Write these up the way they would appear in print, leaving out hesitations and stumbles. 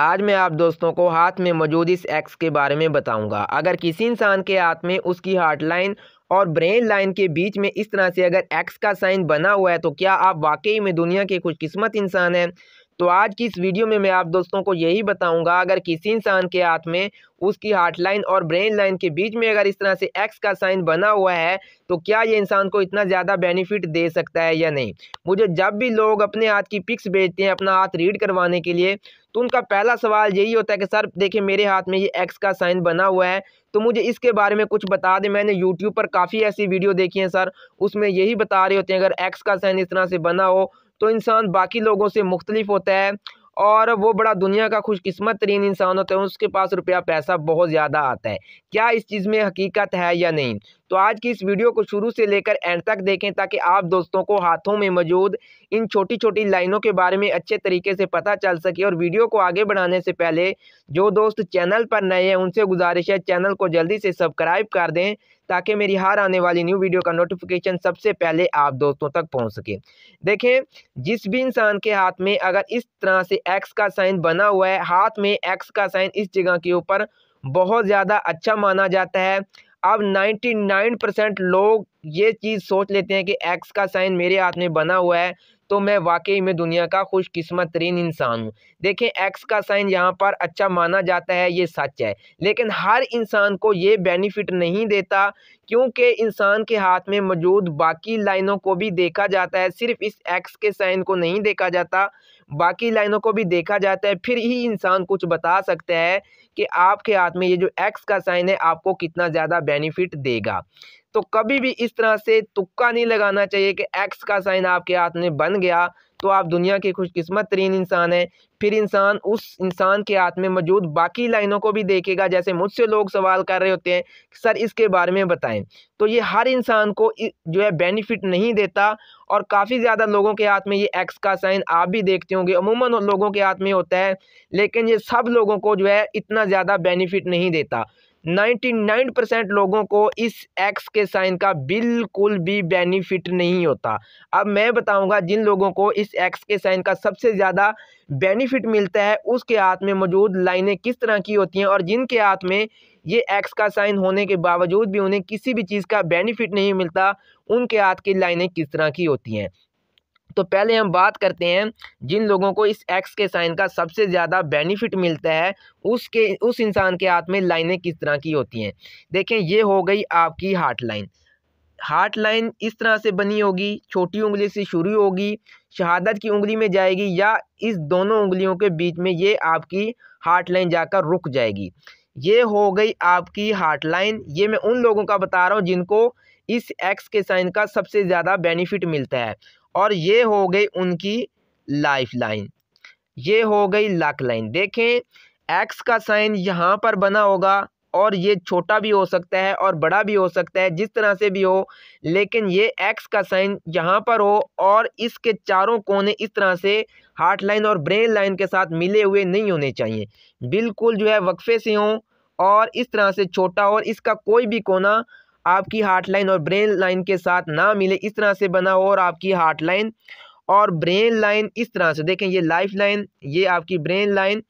आज मैं आप दोस्तों को हाथ में मौजूद इस एक्स के बारे में बताऊंगा। अगर किसी इंसान के हाथ में उसकी हार्ट लाइन और ब्रेन लाइन के बीच में इस तरह से अगर एक्स का साइन बना हुआ है तो क्या आप वाकई में दुनिया के खुशकिस्मत इंसान हैं। तो आज की इस वीडियो में मैं आप दोस्तों को यही बताऊंगा, अगर किसी इंसान के हाथ में उसकी हार्ट लाइन और ब्रेन लाइन के बीच में अगर इस तरह से एक्स का साइन बना हुआ है तो क्या ये इंसान को इतना ज़्यादा बेनिफिट दे सकता है या नहीं। मुझे जब भी लोग अपने हाथ की पिक्स भेजते हैं अपना हाथ रीड करवाने के लिए, तो उनका पहला सवाल यही होता है कि सर देखिए मेरे हाथ में ये एक्स का साइन बना हुआ है, तो मुझे इसके बारे में कुछ बता दें। मैंने यूट्यूब पर काफ़ी ऐसी वीडियो देखी है सर, उसमें यही बता रहे होते हैं अगर एक्स का साइन इस तरह से बना हो तो इंसान बाकी लोगों से मुख्तलिफ होता है और वो बड़ा दुनिया का खुशकिस्मत तरीन इंसान होता है, उसके पास रुपया पैसा बहुत ज़्यादा आता है। क्या इस चीज़ में हकीकत है या नहीं? तो आज की इस वीडियो को शुरू से लेकर एंड तक देखें ताकि आप दोस्तों को हाथों में मौजूद इन छोटी छोटी लाइनों के बारे में अच्छे तरीके से पता चल सके। और वीडियो को आगे बढ़ाने से पहले जो दोस्त चैनल पर नए हैं उनसे गुजारिश है चैनल को जल्दी से सब्सक्राइब कर दें ताकि मेरी हर आने वाली न्यू वीडियो का नोटिफिकेशन सबसे पहले आप दोस्तों तक पहुंच सके। देखें, जिस भी इंसान के हाथ में अगर इस तरह से एक्स का साइन बना हुआ है, हाथ में एक्स का साइन इस जगह के ऊपर बहुत ज़्यादा अच्छा माना जाता है। अब 99% लोग ये चीज़ सोच लेते हैं कि एक्स का साइन मेरे हाथ में बना हुआ है तो मैं वाकई में दुनिया का खुशकिस्मत तरीन इंसान हूँ। देखें, एक्स का साइन यहाँ पर अच्छा माना जाता है, ये सच है, लेकिन हर इंसान को ये बेनिफिट नहीं देता क्योंकि इंसान के हाथ में मौजूद बाकी लाइनों को भी देखा जाता है। सिर्फ इस एक्स के साइन को नहीं देखा जाता, बाकी लाइनों को भी देखा जाता है, फिर ही इंसान कुछ बता सकता है कि आपके हाथ में ये जो एक्स का साइन है आपको कितना ज़्यादा बेनिफिट देगा। तो कभी भी इस तरह से तुक्का नहीं लगाना चाहिए कि एक्स का साइन आपके हाथ में बन गया तो आप दुनिया के खुशकिस्मत तरीन इंसान हैं। फिर इंसान उस इंसान के हाथ में मौजूद बाकी लाइनों को भी देखेगा। जैसे मुझसे लोग सवाल कर रहे होते हैं सर इसके बारे में बताएं, तो ये हर इंसान को जो है बेनिफिट नहीं देता और काफ़ी ज़्यादा लोगों के हाथ में ये एक्स का साइन आप भी देखते होंगे अमूमन लोगों के हाथ में होता है, लेकिन ये सब लोगों को जो है इतना ज़्यादा बेनिफिट नहीं देता। 99% लोगों को इस एक्स के साइन का बिल्कुल भी बेनिफिट नहीं होता। अब मैं बताऊंगा जिन लोगों को इस एक्स के साइन का सबसे ज़्यादा बेनिफिट मिलता है उसके हाथ में मौजूद लाइनें किस तरह की होती हैं, और जिनके हाथ में ये एक्स का साइन होने के बावजूद भी उन्हें किसी भी चीज़ का बेनिफिट नहीं मिलता, उनके हाथ की लाइनें किस तरह की होती हैं। तो पहले हम बात करते हैं जिन लोगों को इस एक्स के साइन का सबसे ज़्यादा बेनिफिट मिलता है उस इंसान के हाथ में लाइनें किस तरह की होती हैं। देखें, ये हो गई आपकी हार्ट लाइन। हार्ट लाइन इस तरह से बनी होगी, छोटी उंगली से शुरू होगी, शहादत की उंगली में जाएगी या इस दोनों उंगलियों के बीच में ये आपकी हार्ट लाइन जाकर रुक जाएगी। ये हो गई आपकी हार्ट लाइन। ये मैं उन लोगों का बता रहा हूँ जिनको इस एक्स के साइन का सबसे ज़्यादा बेनिफिट मिलता है। और ये हो गई उनकी लाइफ लाइन, ये हो गई लक लाइन। देखें, एक्स का साइन यहाँ पर बना होगा और ये छोटा भी हो सकता है और बड़ा भी हो सकता है, जिस तरह से भी हो, लेकिन ये एक्स का साइन यहाँ पर हो और इसके चारों कोने इस तरह से हार्ट लाइन और ब्रेन लाइन के साथ मिले हुए नहीं होने चाहिए, बिल्कुल जो है वक्फे से हों और इस तरह से छोटा हो और इसका कोई भी कोना आपकी हार्ट लाइन और ब्रेन लाइन के साथ ना मिले, इस तरह से बना हो। और आपकी हार्ट लाइन और ब्रेन लाइन इस तरह से, देखें, ये लाइफ लाइन, ये आपकी ब्रेन लाइन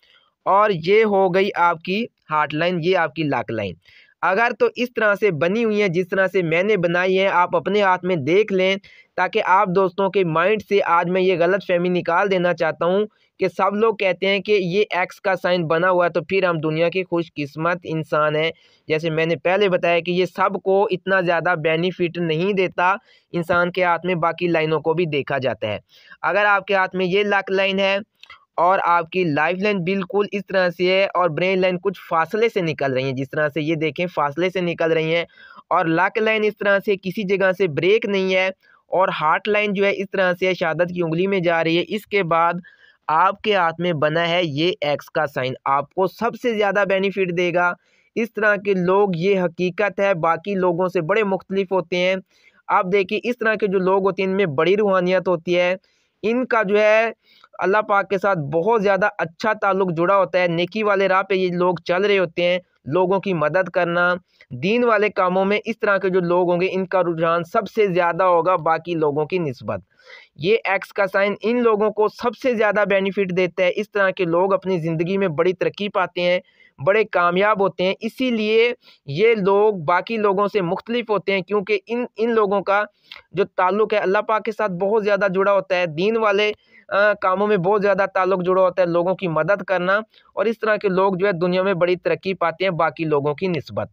और ये हो गई आपकी हार्ट लाइन, ये आपकी लक लाइन। अगर तो इस तरह से बनी हुई है जिस तरह से मैंने बनाई है, आप अपने हाथ में देख लें ताकि आप दोस्तों के माइंड से आज मैं ये गलत फहमी निकाल देना चाहता हूँ कि सब लोग कहते हैं कि ये एक्स का साइन बना हुआ है तो फिर हम दुनिया के खुशकिस्मत इंसान हैं। जैसे मैंने पहले बताया कि ये सब को इतना ज़्यादा बेनिफिट नहीं देता, इंसान के हाथ में बाकी लाइनों को भी देखा जाता है। अगर आपके हाथ में ये लक लाइन है और आपकी लाइफ लाइन बिल्कुल इस तरह से है और ब्रेन लाइन कुछ फासले से निकल रही है, जिस तरह से ये देखें फासले से निकल रही हैं, और लक लाइन इस तरह से किसी जगह से ब्रेक नहीं है, और हार्ट लाइन जो है इस तरह से शहादत की उंगली में जा रही है, इसके बाद आपके हाथ में बना है ये एक्स का साइन, आपको सबसे ज़्यादा बेनिफिट देगा। इस तरह के लोग, ये हकीकत है, बाकी लोगों से बड़े मुख्तलिफ होते हैं। आप देखिए, इस तरह के जो लोग होते हैं इनमें बड़ी रूहानियत होती है, इनका जो है अल्लाह पाक के साथ बहुत ज़्यादा अच्छा ताल्लुक़ जुड़ा होता है, नेकी वाले राह पे ये लोग चल रहे होते हैं, लोगों की मदद करना, दीन वाले कामों में इस तरह के जो लोग होंगे इनका रुझान सबसे ज़्यादा होगा बाकी लोगों की निस्बत। ये एक्स का साइन इन लोगों को सबसे ज़्यादा बेनिफिट देता है। इस तरह के लोग अपनी ज़िंदगी में बड़ी तरक्की पाते हैं, बड़े कामयाब होते हैं। इसीलिए ये लोग बाकी लोगों से मुख्तलिफ होते हैं, क्योंकि इन लोगों का जो ताल्लुक़ है अल्लाह पाक के साथ बहुत ज़्यादा जुड़ा होता है। दीन वाले कामों में बहुत ज़्यादा ताल्लुक़ जुड़ा होता है, लोगों की मदद करना, और इस तरह के लोग जो है दुनिया में बड़ी तरक्की पाते हैं बाकी लोगों की निस्बत।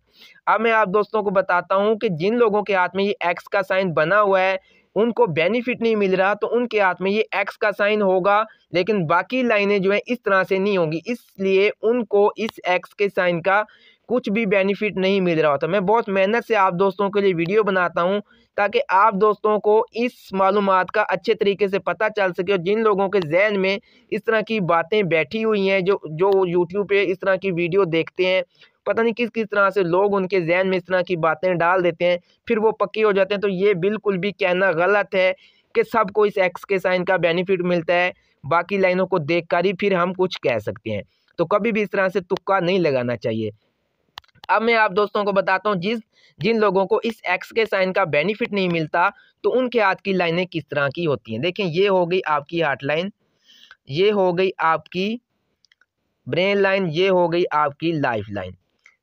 अब मैं आप दोस्तों को बताता हूँ कि जिन लोगों के हाथ में ये एक्स का साइन बना हुआ है, उनको बेनिफिट नहीं मिल रहा, तो उनके हाथ में ये एक्स का साइन होगा, लेकिन बाकी लाइनें जो है इस तरह से नहीं होंगी, इसलिए उनको इस एक्स के साइन का कुछ भी बेनिफिट नहीं मिल रहा होता। मैं बहुत मेहनत से आप दोस्तों के लिए वीडियो बनाता हूँ ताकि आप दोस्तों को इस मालूमात का अच्छे तरीके से पता चल सके, और जिन लोगों के जहन में इस तरह की बातें बैठी हुई हैं, जो यूट्यूब पे इस तरह की वीडियो देखते हैं, पता नहीं किस किस तरह से लोग उनके जहन में इस तरह की बातें डाल देते हैं, फिर वो पक्के हो जाते हैं। तो ये बिल्कुल भी कहना गलत है कि सबको इस एक्स के साइन का बेनिफिट मिलता है, बाकी लाइनों को देख कर ही फिर हम कुछ कह सकते हैं। तो कभी भी इस तरह से तुक्का नहीं लगाना चाहिए। अब मैं आप दोस्तों को बताता हूँ जिन लोगों को इस एक्स के साइन का बेनिफिट नहीं मिलता, तो उनके हाथ की लाइनें किस तरह की होती हैं। देखें, ये हो गई आपकी हार्ट लाइन, ये हो गई आपकी ब्रेन लाइन, ये हो गई आपकी लाइफ लाइन।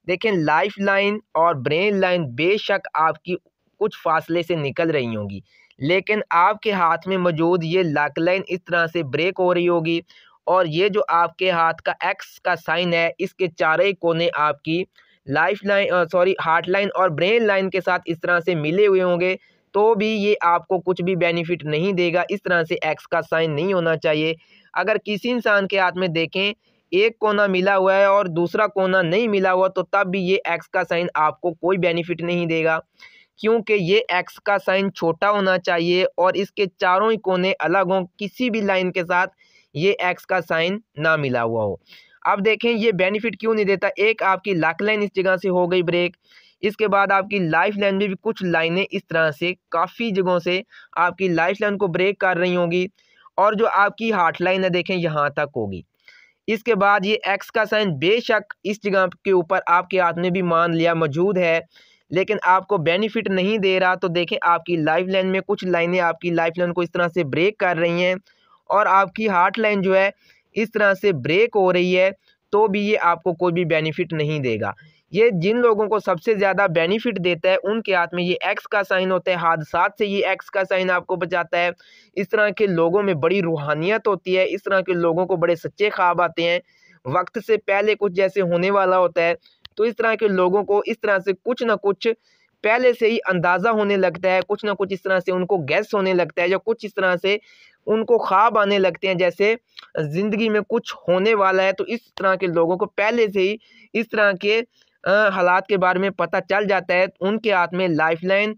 देखें, लाइफ लाइन और ब्रेन लाइन बेशक आपकी कुछ फासले से निकल रही होंगी, लेकिन आपके हाथ में मौजूद ये लक लाइन इस तरह से ब्रेक हो रही होगी, और ये जो आपके हाथ का एक्स का साइन है, इसके चारों कोने आपकी लाइफ लाइन हार्ट लाइन और ब्रेन लाइन के साथ इस तरह से मिले हुए होंगे, तो भी ये आपको कुछ भी बेनिफिट नहीं देगा। इस तरह से एक्स का साइन नहीं होना चाहिए। अगर किसी इंसान के हाथ में देखें एक कोना मिला हुआ है और दूसरा कोना नहीं मिला हुआ, तो तब भी ये एक्स का साइन आपको कोई बेनिफिट नहीं देगा, क्योंकि ये एक्स का साइन छोटा होना चाहिए और इसके चारों ही कोने अलग हों, किसी भी लाइन के साथ ये एक्स का साइन ना मिला हुआ हो। अब देखें ये बेनिफिट क्यों नहीं देता। एक आपकी लक लाइन इस जगह से हो गई ब्रेक, इसके बाद आपकी लाइफ लाइन में भी कुछ लाइनें इस तरह से काफ़ी जगहों से आपकी लाइफ लाइन को ब्रेक कर रही होंगी, और जो आपकी हार्ट लाइन है देखें यहाँ तक होगी। इसके बाद ये एक्स का साइन बेशक इस जगह के ऊपर आपके हाथ में भी मान लिया मौजूद है, लेकिन आपको बेनिफिट नहीं दे रहा। तो देखें, आपकी लाइफ लाइन में कुछ लाइनें आपकी लाइफ लाइन को इस तरह से ब्रेक कर रही हैं, और आपकी हार्ट लाइन जो है इस तरह से ब्रेक हो रही है, तो भी ये आपको कोई भी बेनिफिट नहीं देगा। ये जिन लोगों को सबसे ज़्यादा बेनिफिट देता है, उनके हाथ में ये एक्स का साइन होता है, हादसात से ये एक्स का साइन आपको बचाता है। इस तरह के लोगों में बड़ी रूहानियत होती है, इस तरह के लोगों को बड़े सच्चे ख्वाब आते हैं, वक्त से पहले कुछ जैसे होने वाला होता है। तो इस तरह के लोगों को इस तरह से कुछ ना कुछ पहले से ही अंदाज़ा होने लगता है, कुछ ना कुछ इस तरह से उनको गैस होने लगता है, या कुछ इस तरह से उनको ख्वाब आने लगते हैं जैसे ज़िंदगी में कुछ होने वाला है। तो इस तरह के लोगों को पहले से ही इस तरह के हालात के बारे में पता चल जाता है। उनके हाथ में लाइफ लाइन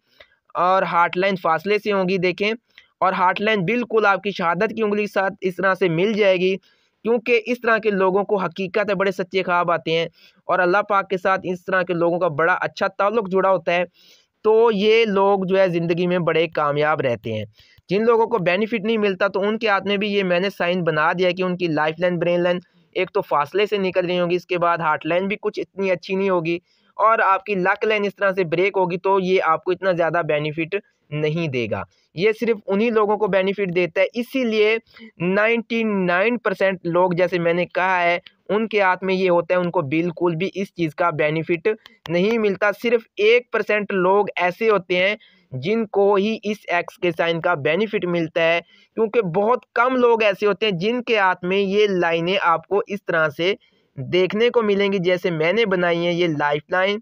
और हार्ट लाइन फासले से होंगी देखें, और हार्ट लाइन बिल्कुल आपकी शहादत की उंगली के साथ इस तरह से मिल जाएगी, क्योंकि इस तरह के लोगों को हकीकत है बड़े सच्चे ख्वाब आते हैं, और अल्लाह पाक के साथ इस तरह के लोगों का बड़ा अच्छा ताल्लुक़ जुड़ा होता है। तो ये लोग जो है ज़िंदगी में बड़े कामयाब रहते हैं। जिन लोगों को बेनिफिट नहीं मिलता, तो उनके हाथ में भी ये मैंने साइन बना दिया कि उनकी लाइफ लाइन ब्रेन लाइन एक तो फासले से निकल रही होगी, इसके बाद हार्ट लाइन भी कुछ इतनी अच्छी नहीं होगी, और आपकी लक लाइन इस तरह से ब्रेक होगी, तो ये आपको इतना ज़्यादा बेनिफिट नहीं देगा। ये सिर्फ उन्हीं लोगों को बेनिफिट देता है। इसीलिए 99% लोग, जैसे मैंने कहा है, उनके हाथ में ये होता है, उनको बिल्कुल भी इस चीज़ का बेनिफिट नहीं मिलता। सिर्फ 1% लोग ऐसे होते हैं जिनको ही इस एक्स के साइन का बेनिफिट मिलता है, क्योंकि बहुत कम लोग ऐसे होते हैं जिनके हाथ में ये लाइनें आपको इस तरह से देखने को मिलेंगी जैसे मैंने बनाई हैं। ये लाइफ लाइन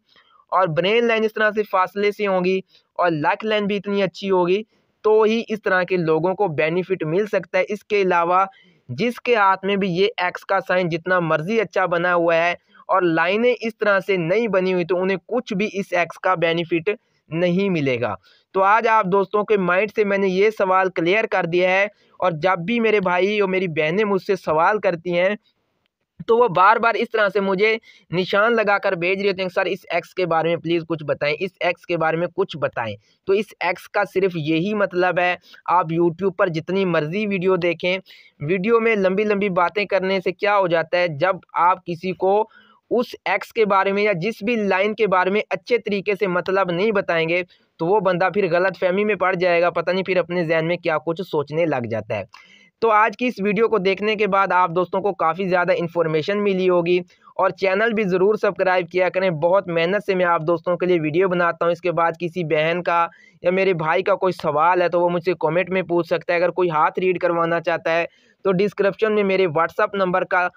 और ब्रेन लाइन इस तरह से फासले से होंगी, और लक लाइन भी इतनी अच्छी होगी, तो ही इस तरह के लोगों को बेनिफिट मिल सकता है। इसके अलावा जिसके हाथ में भी ये एक्स का साइन जितना मर्जी अच्छा बना हुआ है और लाइनें इस तरह से नहीं बनी हुई, तो उन्हें कुछ भी इस एक्स का बेनिफिट नहीं मिलेगा। तो आज आप दोस्तों के माइंड से मैंने ये सवाल क्लियर कर दिया है, और जब भी मेरे भाई और मेरी बहनें मुझसे सवाल करती हैं, तो वो बार बार इस तरह से मुझे निशान लगाकर भेज रहे होते हैं, सर इस एक्स के बारे में प्लीज़ कुछ बताएं, इस एक्स के बारे में कुछ बताएं। तो इस एक्स का सिर्फ यही मतलब है, आप यूट्यूब पर जितनी मर्ज़ी वीडियो देखें, वीडियो में लंबी लंबी बातें करने से क्या हो जाता है, जब आप किसी को उस एक्स के बारे में या जिस भी लाइन के बारे में अच्छे तरीके से मतलब नहीं बताएंगे, तो वो बंदा फिर गलतफहमी में पड़ जाएगा, पता नहीं फिर अपने जहन में क्या कुछ सोचने लग जाता है। तो आज की इस वीडियो को देखने के बाद आप दोस्तों को काफ़ी ज़्यादा इन्फॉर्मेशन मिली होगी, और चैनल भी ज़रूर सब्सक्राइब किया करें। बहुत मेहनत से मैं आप दोस्तों के लिए वीडियो बनाता हूं। इसके बाद किसी बहन का या मेरे भाई का कोई सवाल है तो वो मुझसे कमेंट में पूछ सकता है। अगर कोई हाथ रीड करवाना चाहता है तो डिस्क्रिप्शन में मेरे व्हाट्सअप नंबर का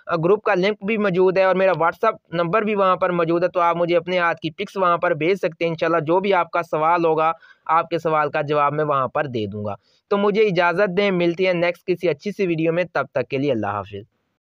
ग्रुप का लिंक भी मौजूद है, और मेरा व्हाट्सअप नंबर भी वहाँ पर मौजूद है। तो आप मुझे अपने हाथ की पिक्स वहाँ पर भेज सकते हैं। इंशाल्लाह जो भी आपका सवाल होगा, आपके सवाल का जवाब मैं वहाँ पर दे दूँगा। तो मुझे इजाज़त दें, मिलती है नेक्स्ट किसी अच्छी सी वीडियो में, तब तक के लिए अल्लाह हाफ़िज़।